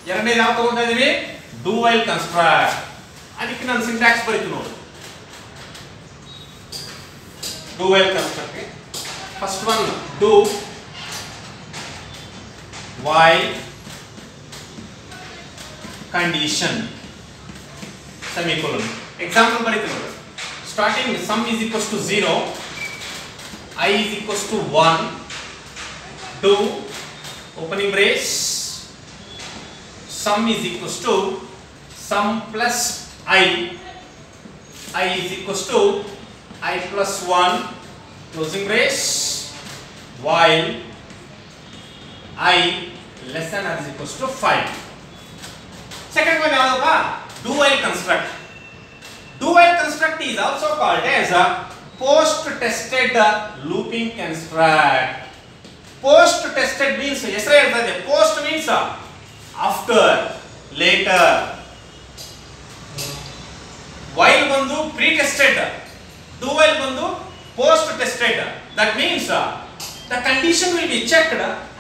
ಎರಡನೇದು ಯಾವ ತಗೊಂತಾ ಇದೀವಿ ಡು ವೈಲ್ ಕನ್ಸ್ಟ್ರಕ್ಟ್ ಅದಕ್ಕೆ ನಾನು ಸಿಂಟ್ಯಾಕ್ಸ್ ಬರೀತೀನಿ ನೋಡಿ do while construct first one do while condition semicolon example ಬರೀತೀನಿ ನೋಡಿ starting sum is equals to 0 I is equals to 1 do opening brace sum is equals to sum plus I is equals to I plus 1 closing brace while I less than or is equals to 5 second one yavadappa do while construct do while construct is also called as a post tested looping construct post tested means ಹೆಸರೇ ಹೇಳ್ತದೆ post means after later while ಬಂದು pre tested do while ಬಂದು post tested that means the condition will be checked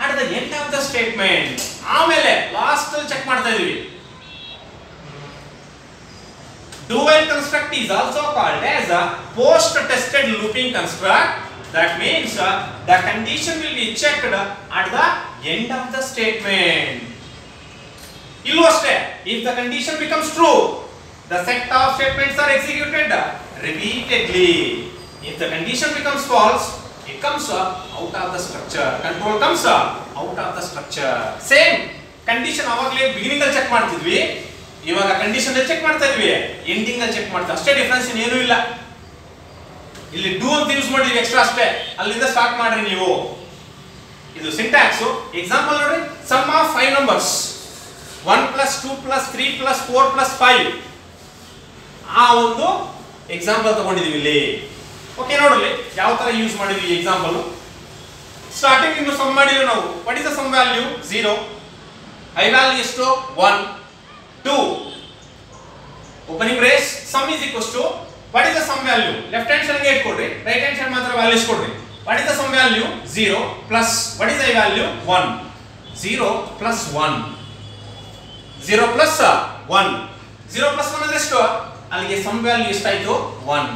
at the end of the statement ಆಮೇಲೆ last ಅಲ್ಲಿ check ಮಾಡ್ತಾ ಇದೀವಿ do while construct is also called as a post tested looping construct that means the condition will be checked at the end of the statement illu ashte if the condition becomes true the set of statements are executed repeatedly if the condition becomes false it comes out of the structure control comes out of the structure same condition avagale beginning ಅಲ್ಲಿ check ಮಾಡ್ತಿದ್ವಿ ಇವಾಗ condition ಅಲ್ಲಿ check ಮಾಡ್ತಾ ಇದೀವಿ ending ಅಲ್ಲಿ check ಮಾಡ್ತಾ ಅಷ್ಟೇ difference ಏನೂ ಇಲ್ಲ ಇಲ್ಲಿ ಡೂ ಅಂತ ಯೂಸ್ ಮಾಡಿದ್ವಿ ಎಕ್ಸ್ಟ್ರಾ ಅಷ್ಟೇ ಅಲ್ಲಿಂದ ಸ್ಟಾರ್ಟ್ ಮಾಡ್ರಿ ನೀವು ಇದು ಸಿಂಟ್ಯಾಕ್ಸ್ ಎಕ್ಸಾಂಪಲ್ ನೋಡ್ರಿ ಸಮ್ ಆಫ್ 5 ನಂಬರ್ಸ್ 1 + 2 + 3 + 4 + 5 ಆ ಒಂದು ಎಕ್ಸಾಂಪಲ್ ತಗೊಂಡಿದೀವಿ ಇಲ್ಲಿ ಓಕೆ ನೋಡ್ರಿ ಯಾವ ತರ ಯೂಸ್ ಮಾಡಿದ್ವಿ ಎಕ್ಸಾಂಪಲ್ ಸ್ಟಾರ್ಟಿಂಗ್ ಇನ್ನು ಸಮ್ ಮಾಡಿದ್ವಿ ನಾವು what is the sum value 0 I value ಎಷ್ಟು 1 2 opening brace sum is equals to what is the sum value left hand side ಗೆ ಇಟ್ಕೊಡ್ರಿ right hand side ಮಾತ್ರ ವ್ಯಾಲ್ಯೂಸ್ ಕೊಡ್ರಿ what is the sum value 0 plus what is the value 1 0 plus 1 0 plus 1 0 plus 1 ಅಂದ್ರೆ ಎಷ್ಟು ಅಲ್ಲಿಗೆ sum value ಎಷ್ಟಾಯ್ತು 1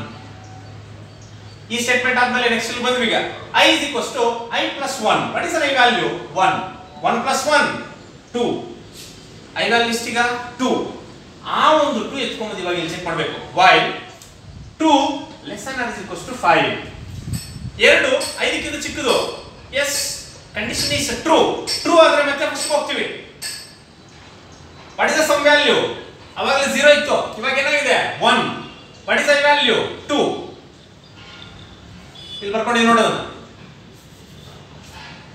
ಈ statement ಆದ್ಮೇಲೆ next ಇಲ್ಲಿ ಬಂದ್ವಿ ಈಗ I is equals to I plus 1 what is the I value 1 1 plus 1 2 I value ಎಷ್ಟಿಗ 2 ಆ ಒಂದು 2 ಎತ್ಕೊಂಡು ಇವಾಗ ಇಲ್ಲಿ ಚೆಕ್ ಮಾಡಬೇಕು while 2 less than or is equals to 5 ಎರಡು 5 ಕ್ಕಿಂತ ಚಿಕ್ಕದು yes condition is true ಆದ್ರೆ ಮತ್ತೆ ಫಸ್ಟ್ ಹೋಗ್ತೀವಿ what is the sum value ಅವಾಗಲೇ 0 ಇತ್ತು ಇವಾಗ ಏನಾಗಿದೆ 1 what is the value 2 ಇಲ್ಲಿ ಬರ್ಕೊಂಡು ನೋಡೋಣ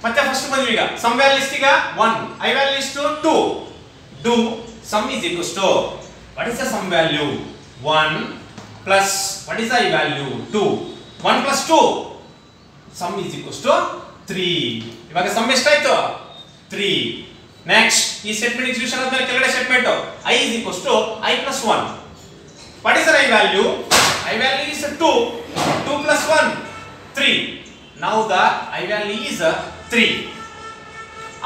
ಮತ್ತೆ ಫಸ್ಟ್ ಬಂದ್ವಿ ಈಗ sum value ಎಷ್ಟಿಗ 1 I value ಎಷ್ಟು 2 do sum is equals to what is the sum value 1 plus what is the I value 2 1 plus 2 sum is equals to 3 ಇವಾಗ sum ಎಷ್ಟಾಯ್ತು 3 next ಈ ಸ್ಟೇಟ್ಮೆಂಟ್ ಎಕ್ಸಿಕ್ಯೂಷನ್ ಆದ್ಮೇಲೆ ಕೆಳಗಡೆ statement I is equals to I plus 1 what is the I value is 2 2 plus 1 3 now the I value is 3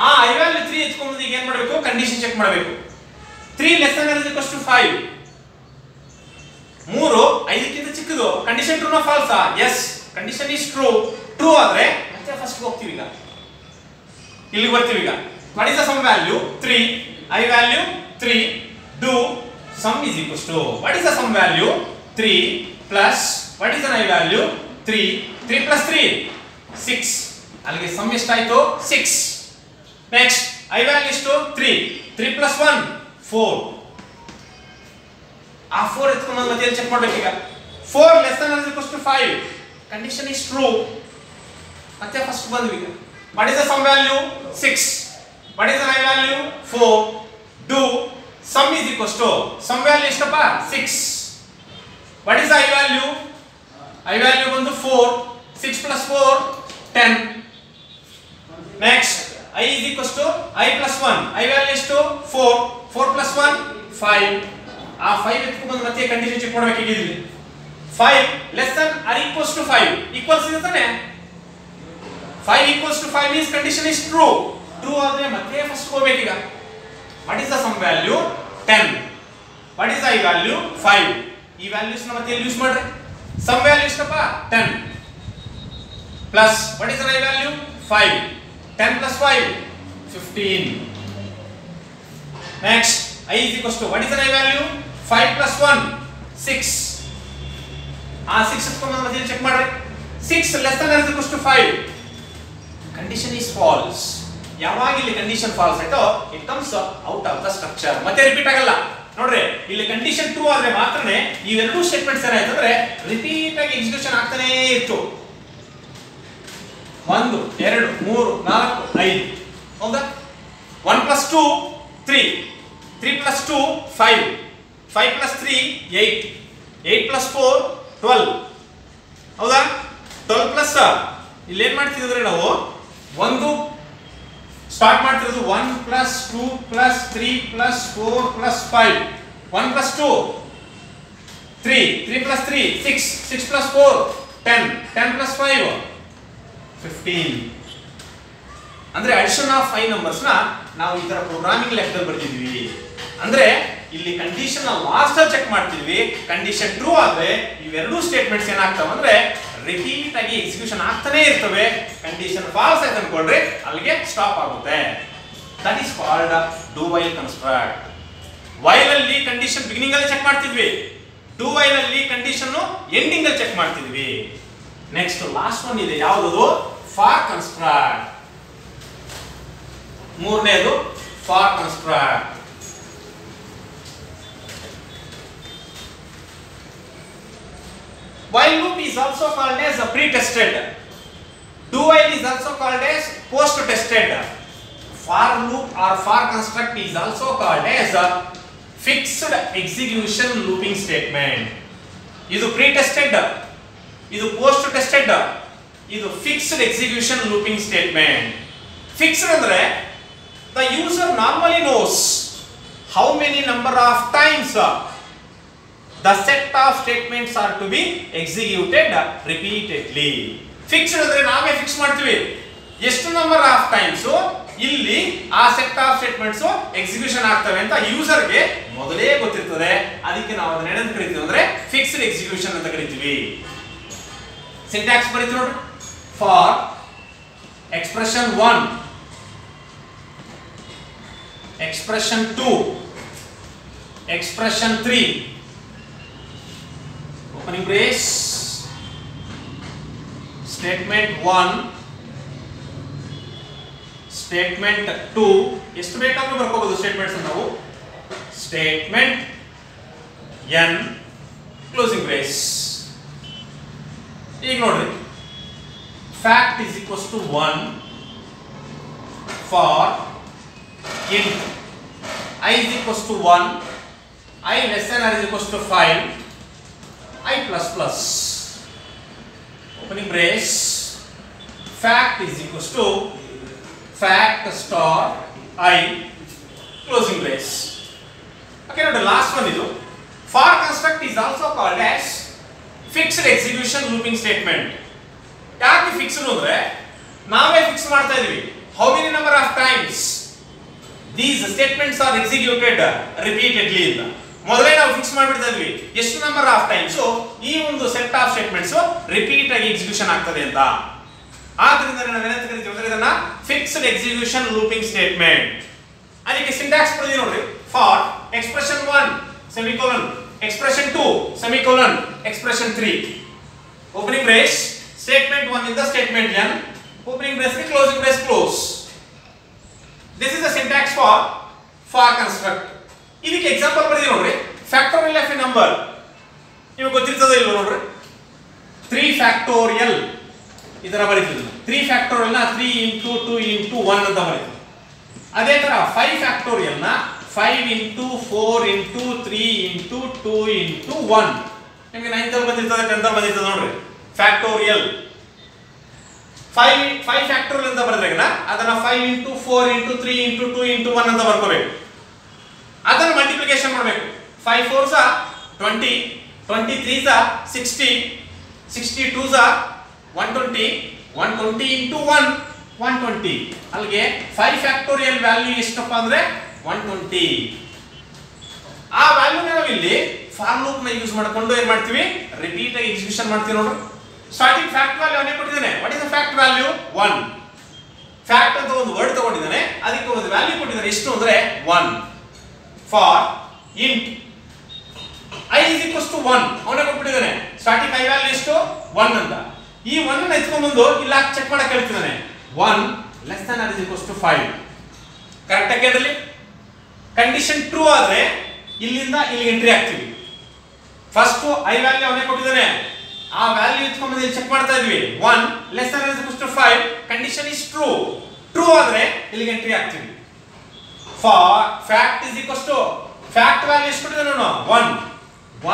ಆ I value 3 ಎತ್ಕೊಂಡು ಈಗ ಏನು ಮಾಡಬೇಕು ಕಂಡೀಷನ್ ಚೆಕ್ ಮಾಡಬೇಕು 3 less than or is equals to 5 3 5 ಕ್ಕಿಂತ ಚಿಕ್ಕದು condition true no false yes condition is true ಆದ್ರೆ ಮತ್ತೆ ಫಸ್ಟ್ ಹೋಗ್ತೀವಿ ಈಗ ಇಲ್ಲಿ ಬರ್ತೀವಿ ಈಗ what is the sum value 3 I value 3 do sum is equals to what is the sum value 3 plus what is the I value 3 3 plus 3 6 ಅಲ್ಲಿಗೆ sum ಎಷ್ಟಾಯ್ತು 6 next I value ಎಷ್ಟು 3 3 plus 1 4 ಆ 4 ಎತ್ಕೊಂಡು ಮತ್ತೆ ಚೆಕ್ ಮಾಡಬೇಕು ಈಗ 4 less than or equals to 5 condition is true ಮತ್ತೆ first ಬಂದ್ವಿ ಈಗ what is the sum value 6 what is the I value 4 do sum is equals to sum value ಎಷ್ಟಪ್ಪ 6 what is the I value ಬಂದು 4 6 plus 4 10 next I is equals to I plus 1 I value ಎಷ್ಟು 4 4 plus 1 5 ಆ 5 ಎತ್ಕೊಂಡು ಮತ್ತೆ condition check ಮಾಡಬೇಕಿದ್ದೀವಿ 5 less than or equals to 5 equals ಇದೆ ತಾನೆ 5 equals to 5 means condition is true ಆದ್ರೆ ಮತ್ತೆ ಫಸ್ಟ್ ಹೋಗಬೇಕು ಈಗ what is the sum value 10. What is I value 5. ಈ ವ್ಯಾಲ್ಯೂಸ್ ನ ಮತ್ತೆ ಯೂಸ್ ಮಾಡ್ರಿ. ಸಮ್ ವ್ಯಾಲ್ಯೂ ಎಷ್ಟಪ್ಪ 10 plus what is I value 5. 10 plus 5 15. Next I is equals to what is the I value 5 plus 1 6. ಆ 6 ತಗೊಂಡು ಮತ್ತೆ ಚೆಕ್ ಮಾಡ್ರಿ. 6 less than or equals to 5. Condition is false. ಯಾವಾಗ ಇಲ್ಲಿ ಕಂಡೀಷನ್ ಫಾಲ್ಸ್ ಆಯ್ತೋ it comes out of the structure. ಮತ್ತೆ repeat ಆಗಲ್ಲ ನೋಡ್ರಿ. ಇಲ್ಲಿ ಕಂಡೀಷನ್ ಟ್ರೂ ಆದ್ರೆ ಮಾತ್ರನೇ ಇವೆರಡೂ ಸ್ಟೇಟ್ಮೆಂಟ್ಸ್ ಏನಾಯ್ತು ಅಂದ್ರೆ ರಿಪೀಟ್ ಆಗಿ ಎಕ್ಸಿಕ್ಯೂಷನ್ ಆಗ್ತಾನೇ ಇತ್ತು. 1 2 3 4 5 ಹೌದಾ. 1 plus 2 3. 3 plus 2 5. 5 plus 3 8. 8 plus 4 12 ಹೌದಾ. 12 plus ಇಲ್ಲಿ ಏನು ಮಾಡ್ತಿದ್ವಿ ನಾವು ಒಂದು ಸ್ಟಾರ್ಟ್ ಮಾಡ್ತಿರೋದು 1 plus 2 plus 3 plus 4 plus 5. 1 plus 2 3. 3 plus 3 6. 6 plus 4 10. 10 plus 5 15. ಅಂದ್ರೆ ಅಡಿಷನ್ ಆಫ್ 5 ನಂಬರ್ಸ್ ನ ನಾವು ಈ ತರ ಪ್ರೋಗ್ರಾಮಿಂಗ್ ಲೆಕ್ಕದಲ್ಲಿ ಬರ್ತಿದ್ವಿ. ಅಂದ್ರೆ ಇಲ್ಲಿ ಕಂಡೀಷನ್ ಲಾಸ್ಟ್ ಅಲ್ಲಿ ಚೆಕ್ ಮಾಡ್ತಿದ್ವಿ. ಕಂಡೀಷನ್ ಟ್ರೂ ಆದ್ರೆ ಇವೆರಡೂ ಸ್ಟೇಟ್ಮೆಂಟ್ಸ್ ಏನಾಗ್ತವೆ ಅಂದ್ರೆ ರಿಪೀಟ್ ಆಗಿ ಎಕ್ಸಿಕ್ಯೂಷನ್ ಆಗ್ತಾನೆ ಇರ್ತವೆ. ಕಂಡೀಷನ್ ಫಾಲ್ಸ್ ಆಯ್ತು ಅನ್ಕೊಂಡ್ರೆ ಅಲ್ಲಿಗೆ ಸ್ಟಾಪ್ ಆಗುತ್ತೆ. That is called do while construct. While ಅಲ್ಲಿ ಕಂಡೀಷನ್ ಬಿಗಿನಿಂಗ್ ಅಲ್ಲಿ ಚೆಕ್ ಮಾಡ್ತಿದ್ವಿ. ಡು ವೈಲ್ ಅಲ್ಲಿ ಕಂಡೀಷನ್ ಎಂಡಿಂಗ್ ಅಲ್ಲಿ ಚೆಕ್ ಮಾಡ್ತಿದ್ವಿ. ನೆಕ್ಸ್ಟ್ ಲಾಸ್ಟ್ ಒನ್ ಇದೆ ಯಾವುದು ಫಾರ್ ಕನ್ಸ್ಟ್ರಕ್ಟ್. ಮೂರನೇದು for construct. While loop is also called as a pre-tested. Do while is also called as post-tested. For loop or for construct is also called as a fixed execution looping statement. ಇದು pre-tested, ಇದು post-tested, ಇದು fixed execution looping statement. Fixed ಅಂದ್ರೆ the user normally knows how many number of times the set of statements are to be executed repeatedly. Fixed ಅಂದ್ರೆ ನಾವೇ fix ಮಾಡ್ತೀವಿ ಎಷ್ಟು number of times ಇಲ್ಲಿ ಆ ಸೆಟ್ ಆಫ್ ಸ್ಟೇಟ್ಮೆಂಟ್ಸ್ ಎಕ್ಸಿಕ್ಯೂಷನ್ ಆಗ್ತವೆ ಅಂತ user ಗೆ ಮೊದಲೇ ಗೊತ್ತಿರ್ತದೆ. ಅದಕ್ಕೆ ನಾವು ಅದನ್ನ ಏನಂತ ಕರಿತೀವಿ ಅಂದ್ರೆ ಫಿಕ್ಸ್ಡ್ ಎಕ್ಸಿಕ್ಯೂಷನ್ ಅಂತ ಕರಿತೀವಿ. ಸಿಂಟ್ಯಾಕ್ಸ್ ಬರೀತೀವಿ ನೋಡಿ. For expression 1, expression 2, expression 3, opening brace, statement 1, statement 2, ಎಷ್ಟು ಬೇಕಾದ್ರೂ ಬರ್ಕೋಬಹುದು ಸ್ಟೇಟ್ಮೆಂಟ್ಸ್ ನಾವು. statement n, closing brace. ಈಗ ನೋಡ್ರಿ fact is equals to 1 for int I is equals to 1, I less than or is equals to 5, I plus plus, opening brace, fact is equals to fact star I, closing brace. Okay, now the last one is for construct is also called as fixed execution looping statement. ಯಾಕೆ fixed ಅಂದ್ರೆ ನಾವೇ fix ಮಾಡ್ತಾ ಇದೀವಿ how many number of times these statements are executed repeatedly ಅಂತ. ಮೊದಲೇ ನಾವು fix ಮಾಡಿಬಿಡ್ತಾ ಇದ್ವಿ ಎಷ್ಟು ನಂಬರ್ ಆಫ್ ಟೈಮ್ಸ್ ಈ ಒಂದು ಸೆಟ್ ಆಫ್ ಸ್ಟೇಟ್ಮೆಂಟ್ಸ್ ರಿಪೀಟ್ ಆಗಿ ಎಕ್ಸಿಕ್ಯೂಷನ್ ಆಗ್ತದೆ ಅಂತ. ಆದ್ರಿಂದ ನಾವು ಏನಂತ ಕರಿತೀವಿ ಅಂದ್ರೆ ಇದನ್ನ ಫಿಕ್ಸ್ಡ್ ಎಕ್ಸಿಕ್ಯೂಷನ್ ಲೂಪಿಂಗ್ ಸ್ಟೇಟ್ಮೆಂಟ್. ಅದಕ್ಕೆ ಸಿಂಟ್ಯಾಕ್ಸ್ ಬರೆದಿ ನೋಡ್ರಿ. For expression 1 semicolon, expression 2 semicolon, expression 3, opening brace, statement 1 ಇಂದ ಸ್ಟೇಟ್ಮೆಂಟ್ n, ಓಪನಿಂಗ್ ಬ್ರೇಸ್ ಗೆ closing brace close. This is the syntax for construct. ಇದಕ್ಕೆ ಎಕ್ಸಾಂಪಲ್ ಬರೆದಿ ನೋಡ್ರಿ. ಫ್ಯಾಕ್ಟೋರಿಯಲ್ ಆಫ್ ಎ ನಂಬರ್ ನಿಮಗೆ ಗೊತ್ತಿರ್ತದೆ ಇಲ್ಲ ನೋಡ್ರಿ. 3 ಫ್ಯಾಕ್ಟೋರಿಯಲ್ ಇದರ ಬರೀತೀವಿ. 3 ಫ್ಯಾಕ್ಟೋರಿಯಲ್ ನ 3 into 2 into 1 ಅಂತ ಬರೀತೀವಿ. ಅದೇ ತರ 5 ಫ್ಯಾಕ್ಟೋರಿಯಲ್ ನ 5 into 4 into 3 into 2 into 1. ನಿಮಗೆ 9th ಅಲ್ಲಿ ಬಂದಿರ್ತದೆ 10th ಅಲ್ಲಿ ಬಂದಿರ್ತದೆ ನೋಡ್ರಿ. ಫ್ಯಾಕ್ಟೋರಿಯಲ್ 5 ಫ್ಯಾಕ್ಟೋರಿಯಲ್ ಅಂತ ಬರೆದ್ರಾಗ ಅದನ್ನ 5 into 4 into 3 into 2 into 1 ಅಂತ ಬರ್ಕೋಬೇಕು. ಅದನ್ನ ಮಲ್ಟಿಪ್ಲಿಕೇಶನ್ ಮಾಡಬೇಕು. 5 4s are 20, 23s are 60, 62s are 120, 120 into 1 120. ಅಲ್ಲಿಗೆ 5 ಫ್ಯಾಕ್ಟೋರಿಯಲ್ ವ್ಯಾಲ್ಯೂ ಎಷ್ಟಪ್ಪ ಅಂದ್ರೆ 120. ಆ ವ್ಯಾಲ್ಯೂನ ನಾವು ಇಲ್ಲಿ ಫಾರ್ ಲೂಪ್ ನ ಯೂಸ್ ಮಾಡಿಕೊಂಡು ಏನ್ ಮಾಡ್ತೀವಿ ರಿಪೀಟ್ ಆಗಿ ಎಕ್ಸಿಕ್ಯೂಷನ್ ಮಾಡ್ತೀವಿ ನೋಡ್ರಿ ಸ್ಟಾರ್ಟಿಂಗ್ ಫ್ಯಾಕ್ಟ್ ವ್ಯಾಲ್ಯೂ ಅವನೇ ಕೊಟ್ಟಿದ್ದಾನೆ what is the fact value 1 fact ಅಂತ ಒಂದು ವರ್ಡ್ ತಗೊಂಡಿದ್ದಾನೆ ಅದಕ್ಕೆ ಒಂದು ವ್ಯಾಲ್ಯೂ ಕೊಟ್ಟಿದ್ದಾನೆ ಎಷ್ಟು ಅಂದ್ರೆ 1 for int I is equals to 1 ಅವನೇ ಕೊಟ್ಟಿದ್ದಾನೆ ಸ್ಟಾರ್ಟಿಂಗ್ I ವ್ಯಾಲ್ಯೂ ಎಷ್ಟು 1 ಅಂತ ಈ 1 ಅನ್ನು ಎತ್ಕೊಂಡು ಬಂದು ಇಲ್ಲ ಚೆಕ್ ಮಾಡಕ್ಕೆ ಹೇಳ್ತಿದ್ದಾನೆ 1 less than or is equals to 5 correct ಆಗಿ ಹೇಳಿ ಕಂಡೀಷನ್ ಟ್ರೂ ಆದ್ರೆ ಇಲ್ಲಿಂದ ಇಲ್ಲಿ ಎಂಟ್ರಿ ಆಗ್ತೀವಿ ಫಸ್ಟ್ I ವ್ಯಾಲ್ಯೂ ಅವನೇ ಕೊಟ್ಟಿದ್ದಾನೆ ಆ ವ್ಯಾಲ್ಯೂ ಎತ್ಕೊಂಡು ಬಂದು ಇಲ್ಲಿ ಚೆಕ್ ಮಾಡ್ತಾ ಇದ್ವಿ 1 less than or is equals to 5 condition is true ಆದ್ರೆ ಇಲ್ಲಿಗೆ ಎಂಟ್ರಿ ಆಗ್ತೀವಿ for fact is equals to fact value ಎಷ್ಟು ಕೊಟ್ಟಿದ್ದಾನೆ ನೋಡು 1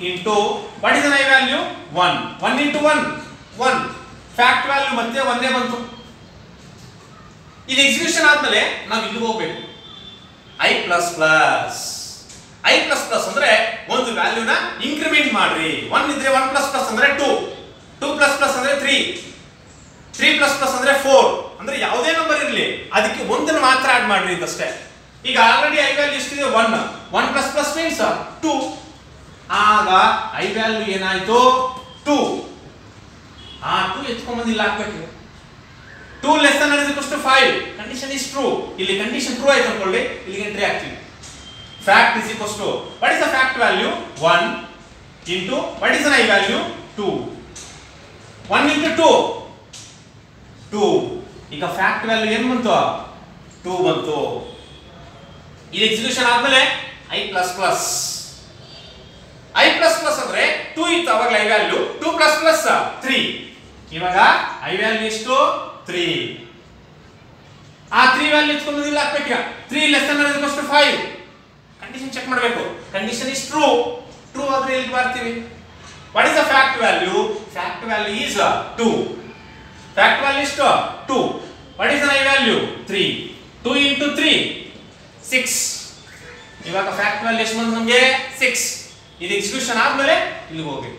into what is the I value 1 into 1 fact value ಮತ್ತೆ ಒಂದೇ ಬಂತು ಇದು ಎಕ್ಸಿಕ್ಯೂಷನ್ ಆದ್ಮೇಲೆ ನಾವು ಇಲ್ಲಿಗೆ ಹೋಗಬೇಕು I++ ಅಂದ್ರೆ ಒಂದು ವ್ಯಾಲ್ಯೂನ ಇಂಕ್ರಿಮೆಂಟ್ ಮಾಡ್ರಿ 1 ಇದ್ರೆ 1++ ಅಂದ್ರೆ 2 2++ ಅಂದ್ರೆ 3 ಅಂದ್ರೆ 4 ಅಂದ್ರೆ ಯಾವುದೇ ನಂಬರ್ ಇರಲಿ ಅದಕ್ಕೆ ಒಂದನ್ನು ಮಾತ್ರ ಆಡ್ ಮಾಡ್ರಿ ಅಂತಷ್ಟೇ ಈಗ ಆಲ್ರೆಡಿ I ವ್ಯಾಲ್ಯೂ ಎಷ್ಟಿದೆ 1 ಮೀನ್ಸ್ 2 ಆಗ I ವ್ಯಾಲ್ಯೂ ಏನಾಯ್ತು 2 ಆ 2 ಎತ್ಕೊಂಡು ಬಂದು ಇಲ್ಲಿ ಹಾಕಬೇಕು 2 less than or equals to 5 condition is true ಇಲ್ಲಿ ಕಂಡೀಷನ್ ಟ್ರೂ ಆಯ್ತು ಅನ್ಕೊಳ್ಳಿ ಇಲ್ಲಿಗೆ ಎಂಟ್ರಿ ಆಗ್ತೀವಿ fact is equals to what is the fact value 1 into what is the I value 2 1 into 2 ಈಗ ಫ್ಯಾಕ್ಟ್ ವ್ಯಾಲ್ಯೂ ಏನು ಬಂತು 2 ಬಂತು ಇದು ಎಕ್ಸಿಕ್ಯೂಷನ್ ಆದ್ಮೇಲೆ I++ ಅಂದ್ರೆ 2 ಇತ್ತು ಅವಾಗ I ವ್ಯಾಲ್ಯೂ 2 + 3 ಇವಾಗ I ವ್ಯಾಲ್ಯೂ ಎಷ್ಟು 3 ಆ 3 ವ್ಯಾಲ್ಯೂ ಎತ್ಕೊಂಡು ಇಲ್ಲ ಹಾಕಬೇಕು 3 less than or equals to 5 condition check ಮಾಡಬೇಕು ಕಂಡೀಷನ್ ಇಸ್ ಟ್ರೂ ಆದ್ರೆ ಇಲ್ಲಿ ಬರ್ತೀವಿ what is the fact value is 2 fact value ಎಷ್ಟು 2 what is the I value 3 2 into 3 6 ಇವಾಗ ಫ್ಯಾಕ್ಟ್ ವ್ಯಾಲ್ಯೂ ಎಷ್ಟು ಬಂತು ನಮಗೆ 6 ಇದು ಎಕ್ಸಿಕ್ಯೂಷನ್ ಆದ್ಮೇಲೆ ಇಲ್ಲಿಗೆ ಹೋಗಿ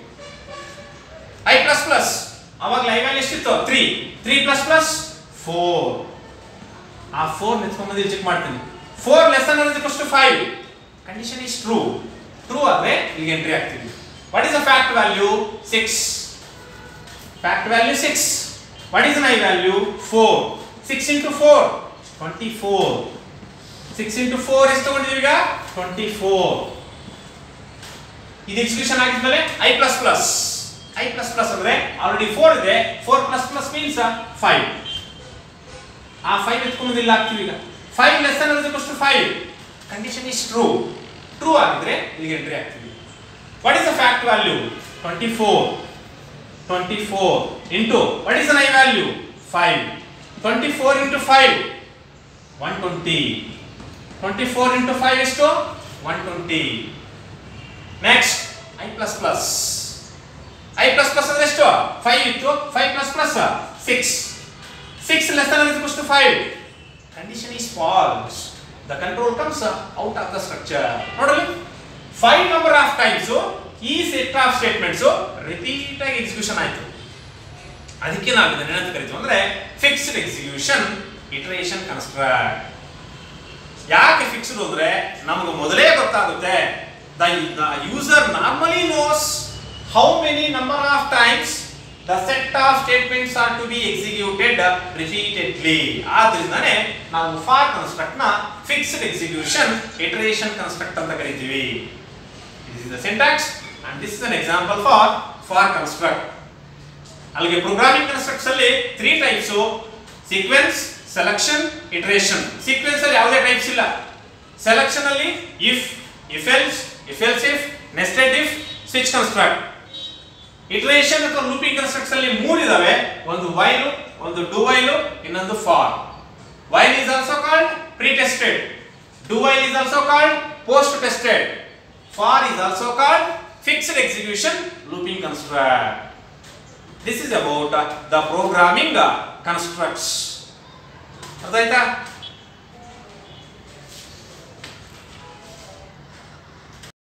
I++ ಅವಾಗ I ವ್ಯಾಲ್ಯೂ ಎಷ್ಟಿತ್ತು 3 + 4 ಆ 4 ನೆತ್ಕೊಂಡು ಬಂದು ಚೆಕ್ ಮಾಡ್ತೀನಿ 4 less than or equals to 5 condition is true ಆದ್ರೆ ಇಲ್ಲಿಗೆ ಎಂಟ್ರಿ ಆಗ್ತೀವಿ what is the fact value 6 fact value 6 what is I value 4 6 into 4 24 6 into 4 ಎಷ್ಟು ತಗೊಂಡಿದ್ದೀವಿ ಈಗ 24 ಇದು ಎಕ್ಸಿಕ್ಯೂಷನ್ ಆಗಿದ್ಮೇಲೆ I++ ಅಂದ್ರೆ ಆಲ್ರೆಡಿ 4 ಇದೆ 4++ ಮೀನ್ಸ್ 5 ಆ 5 ಎತ್ಕೊಂಡು ಇಲ್ಲಿ ಹಾಕ್ತೀವಿ ಈಗ 5 less than or equals to 5 condition is true ಆಗಿದ್ರೆ ಇಲ್ಲಿಗೆ ಎಂಟ್ರಿ ಆಗ್ತೀವಿ what is the fact value 24 into what is the I value 5 24 into 5 120 24 into 5 is to 120 next I++ ಅಂದ್ರೆ ಎಷ್ಟು 5 ಇತ್ತು 5 + 6 less than or equals to 5 condition is false the control comes out of the structure ನೋಡಲಿ 5 number of times ಈ set of statements repeat ಆಗಿ execution ಆಯ್ತು ಅದಕ್ಕೆ ನಾವು ಇದನ್ನ ಏನಂತ ಕರೀತೀವಿ ಅಂದ್ರೆ ಫಿಕ್ಸ್ಡ್ ಎಕ್ಸಿಕ್ಯೂಷನ್ ಇಟರೇಷನ್ ಕನ್ಸ್ಟ್ರಕ್ಟ್ ಯಾಕೆ ಫಿಕ್ಸ್ಡ್ ಅಂದ್ರೆ ನಮಗೆ ಮೊದಲೇ ಗೊತ್ತಾಗುತ್ತೆ the user normally knows how many number of times the set of statements are to be executed repeatedly ಆದ್ರಿಂದಾನೇ ನಾವು for construct ನ fixed execution iteration construct ಅಂತ ಕರೀತೀವಿ this is the syntax and this is an example for construct ಅಲ್ಲಿಗೆ programming constructs ಅಲ್ಲಿ 3 types sequence selection ಇಟರೇಷನ್ sequence ಅಲ್ಲಿ ಯಾವುದೇ types ಇಲ್ಲ selection ಅಲ್ಲಿ if else if nested if switch construct ಇಟರೇಷನ್ ಅಥವಾ ಲೂಪಿಂಗ್ ಕನ್ಸ್ಟ್ರಕ್ಟ್ಸ್ ಅಲ್ಲಿ 3 ಇದಾವೆ ಒಂದು while ಒಂದು do while ಇನ್ನೊಂದು for while is also called pre tested do while is also called post tested for is also called fixed execution looping construct this is about the programming constructs ಅರ್ಥ ಆಯ್ತಾ